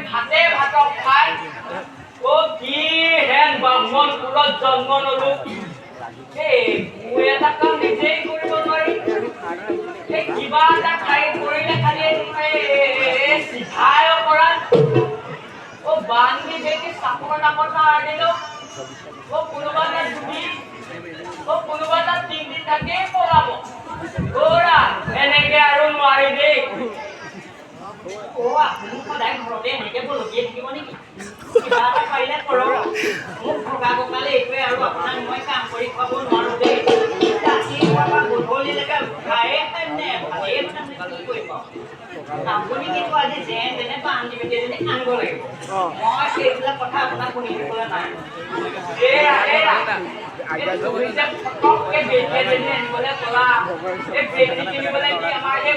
ভাতে ভাতক খাই কি হেন ব্ৰাহ্মণ কুলত জন্ম ললো মই এটা কাম নিজেই কৰিব নোৱাৰি কিবা এটা খাই কৰিলে খালি চিধাই কৰা বান্ধি দেখি চাপৰ নামত আনিলো কোনোবা এটা দুদিন কোনোবা এটা তিনিদিন থাকেই পলাব এনেকে আৰু নোৱাৰি দেই আপুনি সদায় ঘৰতে এনেকে বলকিয়ে থাকিব নেকি কিবা এটা পাৰিলে কৰক মোক ভগা ককালে এইটোৱে আৰু আপোনাক মই কাম কৰি খুৱাব নোৱাৰো দেই ৰাতিপুৱাৰ পৰা গধূলিলৈকে খায়ে খাইনে ভালেই খাম কি কৰিব আপুনি কিন্তু আজি যেন তেনে বান্ধি বেটেজনী আনিব লাগিব মই সেইবিলাক কথা আপোনাক শুনি দিবলৈ নাই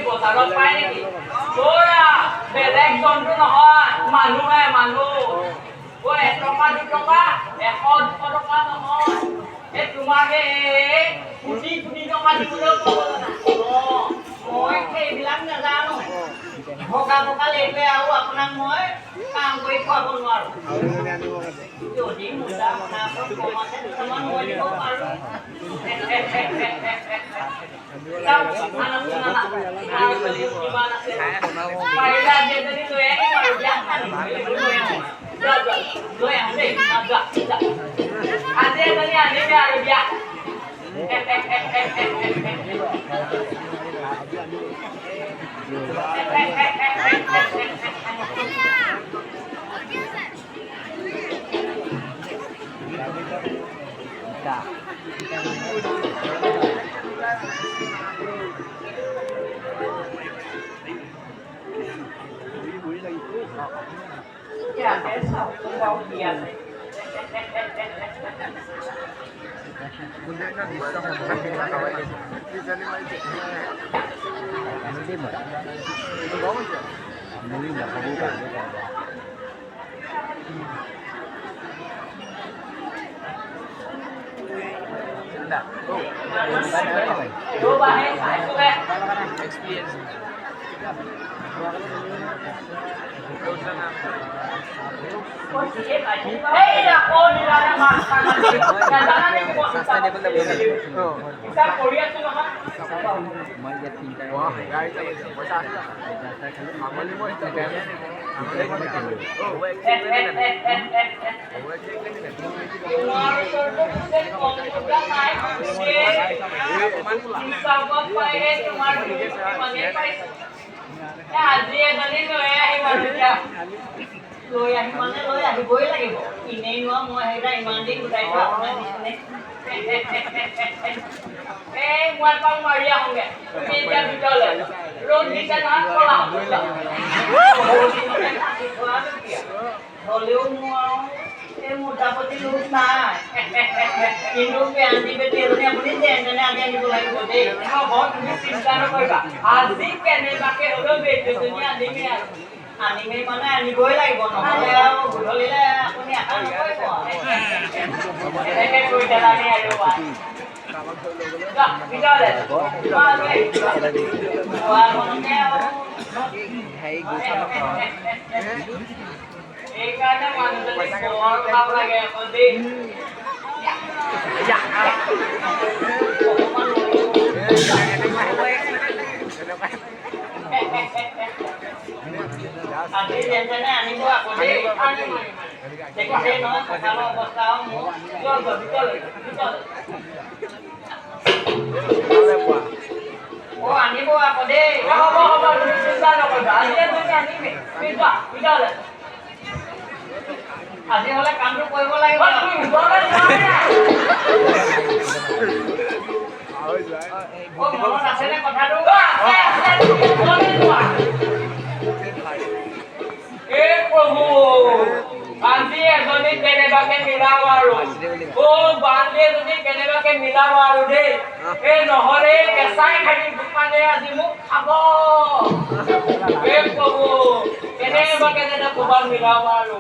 বজাৰত পায় নেকি বেলেগ জন্তু নহয় মানুহে মানুহ এটকা দুটকা 100-200 টকা নহয় তোমাক কোটি কোটি টকা দিবলৈও মই সেইবিলাক নাজানো ভগা ভগাল এইটোৱে আৰু আপোনাক মই কাম কৰি খুৱাব নোৱাৰো যদি মুদ্ৰা আপোনাৰ কম আছে দুটামান মই দিব পাৰো আজি এজনী আনিবি আৰু দিয়া আজি এজনী লৈ আহিব লৈ আহি মানে লৈ আহিবই লাগিব এনেই নোৱা মই সেইটা ইমান দিন গোটাই থোৱা আপোনাৰ নিচিনা মই পাওঁ মাৰি আহোঁগে তুমি এতিয়া ভিতৰলৈ ৰ'দ দিছে নহয় কলা হ'লেও মোৰ এই মোটামুটি লোক নাই কিন্তু পেঞ্চি বেটি এজনী আপুনি যেন তেনে আনি আনিব লাগিব দেই তুমি চিন্তা নকৰিবা আজি কেনেবাকে হ'লেও বেটি এজনী আনিমেই আৰু আনিমেই মানে আনিবই লাগিব নহ'লে আৰু গধূলিলে আপুনি আশা নকৰিব এনেকৈ কৈ পেলানি আৰু এইকাৰণে মানুহজনী বৰ ভাল লাগে আকৌ দেই আজি যেন তেনে আনিব আকৌ দেই দেখিছে নহয় কঁকালৰ অৱস্থাও মোৰ আনিব আকৌ দেই হ'ব হ'ব তুমি চিন্তা নকৰিবা আজি তুমি আনিবি ভিতৰলৈ আজি হ'লে কামটো কৰিব লাগিব মনত আছেনে কথাটো প্ৰভু বান্ধি এজনী কেনেবাকে মিলাব আৰু বান্ধি এজনী কেনেবাকে মিলাব আৰু দেই নহ'লে কেঁচাই খালি দোকানে আজি মোক খাব প্ৰভু কেনেবাকে যেনে ক'ৰবাত মিলাব আৰু